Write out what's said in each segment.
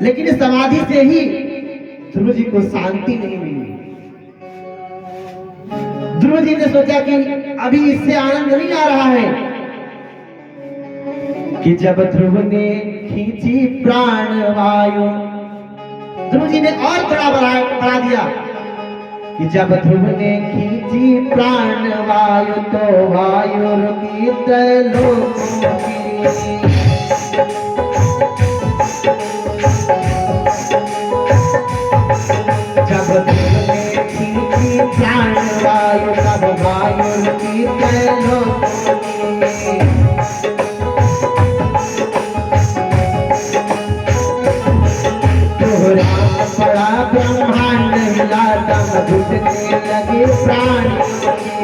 लेकिन इस समाधि से ही ध्रुव जी को शांति नहीं मिली। ध्रुव जी ने सोचा कि अभी इससे आनंद नहीं आ रहा है कि जब ध्रुव ने खींची प्राण वायु, ध्रुव जी ने और थोड़ा बढ़ा दिया कि जब ध्रुव ने खींची प्राण वायु तो वायु रुकी त्रैलोक्यों की। जब ध्रुव ने खींची प्राण वायु तब वायु रुकी त्रैलोक्यों की। पड़ा ब्रह्मांड हिला दम घुटने लगे प्राण के।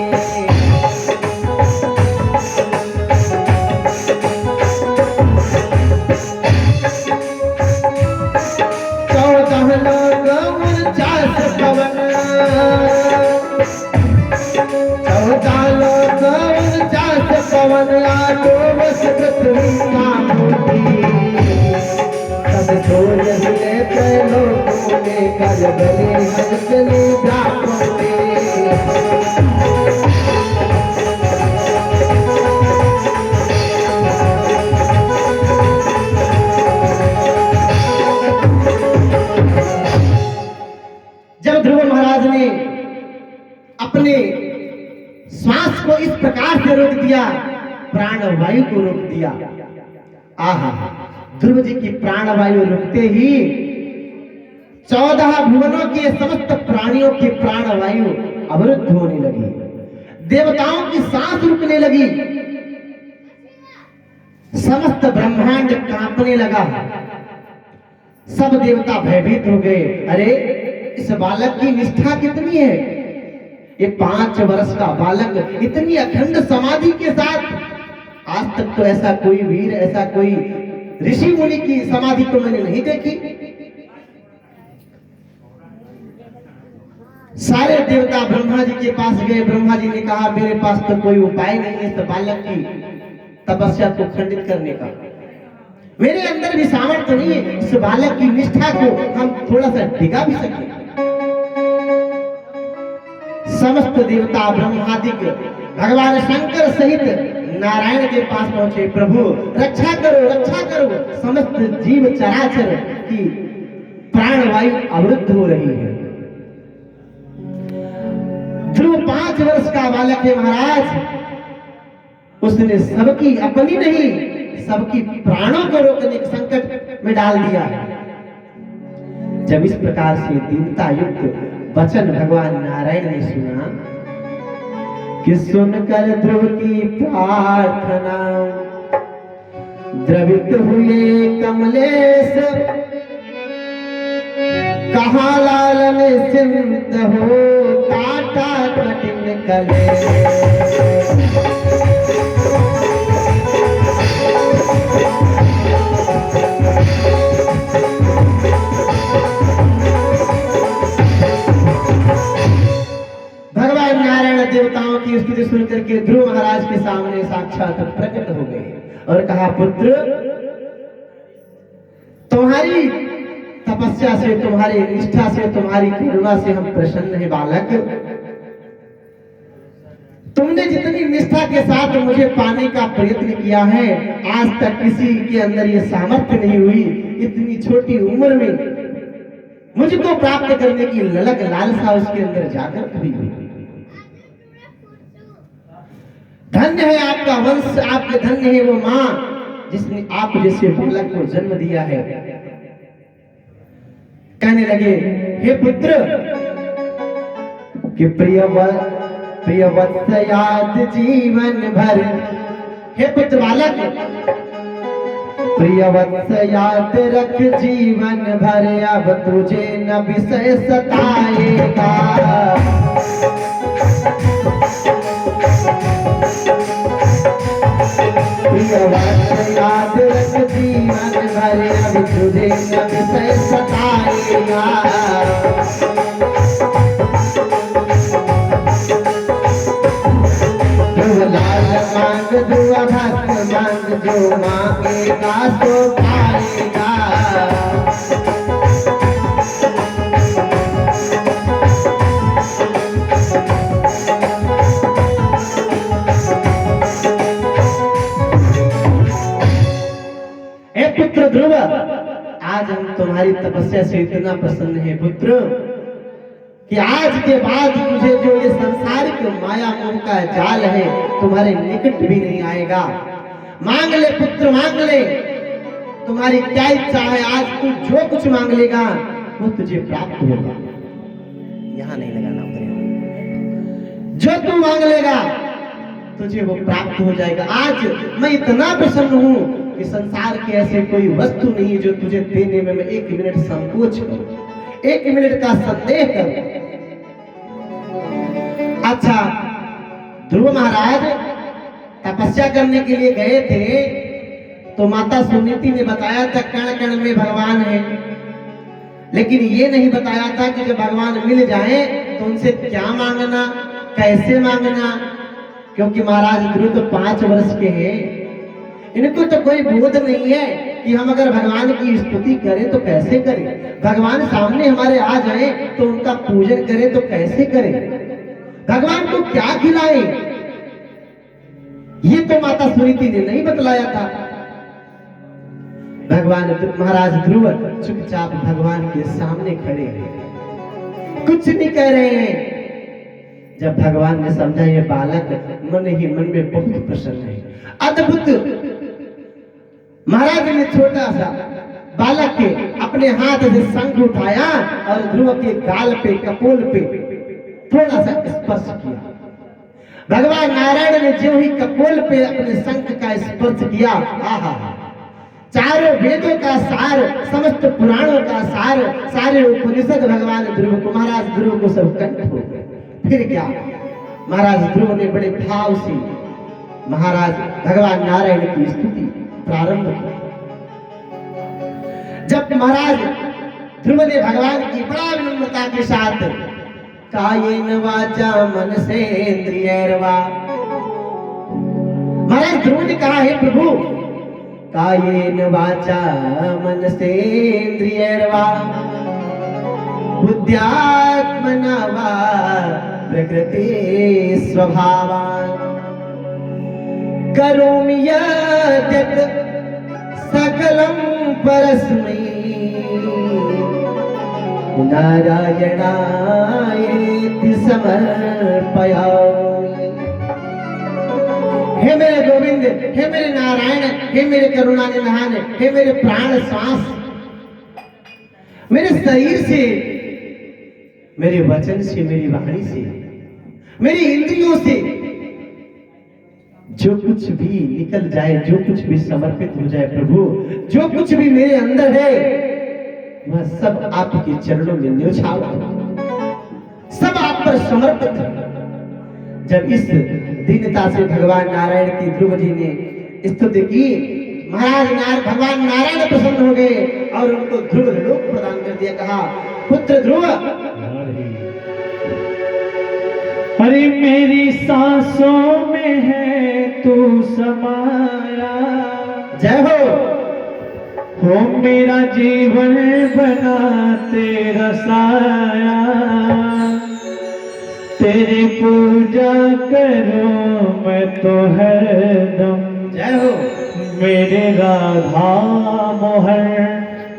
चौदह लोग 49 पवन, 14 लोग 49 पवन आठो बस पृथ्वी का मूर्ति। तब छोड़ हिले त्रैलोक्यों में कर बले हलचले ब्राह्मण में। जब ध्रुव महाराज ने अपने श्वास को इस प्रकार से रोक दिया, प्राणवायु को रोक दिया, आहा, ध्रुव जी की प्राणवायु रुकते ही 14 भुवनों के समस्त प्राणियों की प्राणवायु अवरुद्ध होने लगी, देवताओं की सांस रुकने लगी, समस्त ब्रह्मांड कांपने लगा, सब देवता भयभीत हो गए। अरे इस बालक की निष्ठा कितनी है, ये 5 वर्ष का बालक इतनी अखंड समाधि के साथ, आज तक तो ऐसा कोई वीर, ऐसा कोई ऋषि मुनि की समाधि तो मैंने नहीं देखी। सारे देवता ब्रह्मा जी के पास गए। ब्रह्मा जी ने कहा मेरे पास तो कोई उपाय नहीं है इस बालक की तपस्या को खंडित करने का, मेरे अंदर भी सामर्थ्य नहीं है इस बालक की निष्ठा को हम थोड़ा सा टिका भी सके। समस्त देवता ब्रह्मादिक भगवान शंकर सहित नारायण के पास पहुंचे। प्रभु रक्षा करो, रक्षा करो, समस्त जीव चराचर की प्राणवायु अवरुद्ध हो रही है। ध्रुव 5 वर्ष का बालक है महाराज, उसने सबकी, अपनी नहीं सबकी प्राणों को रोकने के संकट में डाल दिया। जब इस प्रकार से दीनता युक्त वचन भगवान नारायण ने सुना कि सुनकर ध्रुव की प्रार्थना द्रवित हुए कमलेश, कहाँ लालन सिंध हो काटा कठिन कलेश। भगवान नारायण देवताओं की स्तुति सुनकर के ध्रुव महाराज के सामने साक्षात प्रकट हो गए और कहा पुत्र, तुम्हारी तपस्या से, तुम्हारी निष्ठा से, तुम्हारी करुणा से हम प्रसन्न हैं बालक। तुमने जितनी निष्ठा के साथ मुझे पाने का प्रयत्न किया है, आज तक किसी के अंदर ये सामर्थ्य नहीं हुई। इतनी छोटी उम्र में मुझको प्राप्त करने की ललक लालसा उसके अंदर जागृत हुई। धन्य है आपका वंश, आपके धन्य है वो मां जिसने आप जैसे बालक को जन्म दिया है। कहने लगे हे पुत्र कि प्रियवत्स याद जीवन भर, हे पुत्र बालक प्रियवत्स याद रख जीवन भर, अब तुझे न विषय सताएगा। प्रियवत्स याद रख जीवन भर, अब तुझे न विषय सताएगा। लाल मांग दुआ भक्त मांग, जो मांगेगा सो पाएगा। आज हम तुम्हारी तपस्या से इतना प्रसन्न है पुत्र कि आज के बाद तुझे जो ये संसारिक माया मोह का जाल है तुम्हारे निकट भी नहीं आएगा। मांग ले पुत्र मांग ले, तुम्हारी क्या इच्छा है आज तू जो कुछ मांग लेगा वो तुझे प्राप्त होगा। यहां नहीं लगाना, उधर जो तू मांग लेगा तुझे वो प्राप्त हो जाएगा। आज मैं इतना प्रसन्न हूं कि संसार की ऐसे कोई वस्तु नहीं जो तुझे देने में मैं 1 मिनट संकोच करूं, 1 मिनट का संदेह करूं। अच्छा, ध्रुव महाराज तपस्या करने के लिए गए थे तो माता सुनीति ने बताया था कण कण में भगवान है, लेकिन ये नहीं बताया था कि जब भगवान मिल जाए तो उनसे क्या मांगना, कैसे मांगना, क्योंकि महाराज ध्रुव तो 5 वर्ष के हैं, इनको तो कोई बोध नहीं है कि हम अगर भगवान की स्तुति करें तो कैसे करें, भगवान सामने हमारे आ जाए तो उनका पूजन करें तो कैसे करें, भगवान को क्या खिलाएं, ये तो माता सुनीति ने नहीं बतलाया था। भगवान महाराज ध्रुव चुपचाप भगवान के सामने खड़े हैं, कुछ नहीं कह रहे हैं। जब भगवान ने समझा ये बालक मन ही मन में बहुत प्रसन्न है, अद्भुत, महाराज ने छोटा सा बालक के अपने हाथ से शंख उठाया और ध्रुव के गाल पे, कपोल पे थोड़ा सा स्पर्श किया। भगवान नारायण ने जो ही कपोल पे अपने शंख का स्पर्श किया, आहा, चारों वेदों का सार, समस्त पुराणों का सार, सारे उपनिषद भगवान ध्रुव को, महाराज ध्रुव को सब कंठ हो गए। फिर क्या, महाराज ध्रुव ने बड़े भाव से महाराज भगवान नारायण की स्तुति प्रारंभ की। जब महाराज ध्रुव ने भगवान की बड़ा विनम्रता के साथ कायेन वाचा मनसेन्द्रियैर्वा, महाराज ध्रुव ने कहा है प्रभु कायेन वाचा मनसेन्द्रियैर्वा बुद्ध्यात्मना वा प्रकृति स्वभावान् करोमि यद्यत् सकलं परस्मै नारायणायेति समर्पयामि। हे मेरे गोविंद, हे मेरे नारायण, हे मेरे करुणा निधान, हे मेरे प्राण श्वास, मेरे शरीर से, मेरे वचन से, मेरी वाणी से, मेरी इंद्रियों से जो कुछ भी निकल जाए, जो कुछ भी समर्पित हो जाए प्रभु, जो कुछ भी मेरे अंदर है वह सब आपके चरणों में न्योछावर, सब आप पर समर्पित है। जब इस दीनता से भगवान नारायण की ध्रुव जी ने स्तुति की, महाराज भगवान नारायण प्रसन्न हो गए और उनको ध्रुव लोक प्रदान कर दिया। कहा पुत्र ध्रुव, अरे मेरी सांसों में है तू समाया, जय हो मेरा जीवन बना तेरा साया, तेरी पूजा करूं मैं तो हरदम, जय हो मेरे राधा मोहन,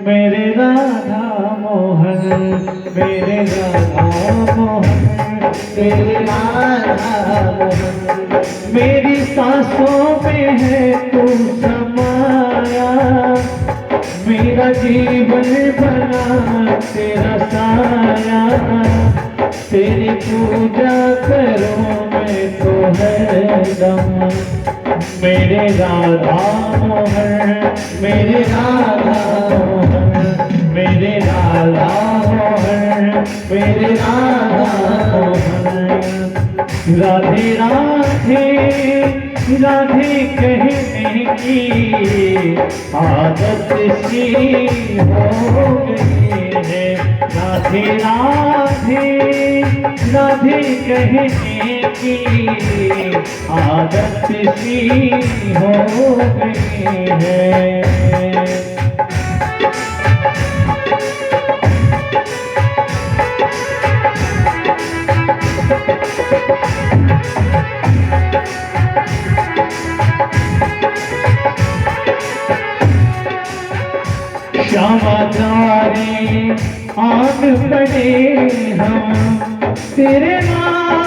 मेरे राधा मोहन, मेरे राधा मोहन, मेरे राधा मोहन, मेरी सांसों में है तू समाया, मेरा जीवन बना तेरा साया, तेरी पूजा करूं मैं तो हरदम, मेरे राधा मोहन, मेरे राधा मोहन, मेरे राधा मोहन, मेरे राधा मोहन। राधे राधे राधे कहने की आदत सी हो गई है, राधे राधे राधे कहने की आदत सी हो गई है। क्षमा आन पड़े हम तेरे नाम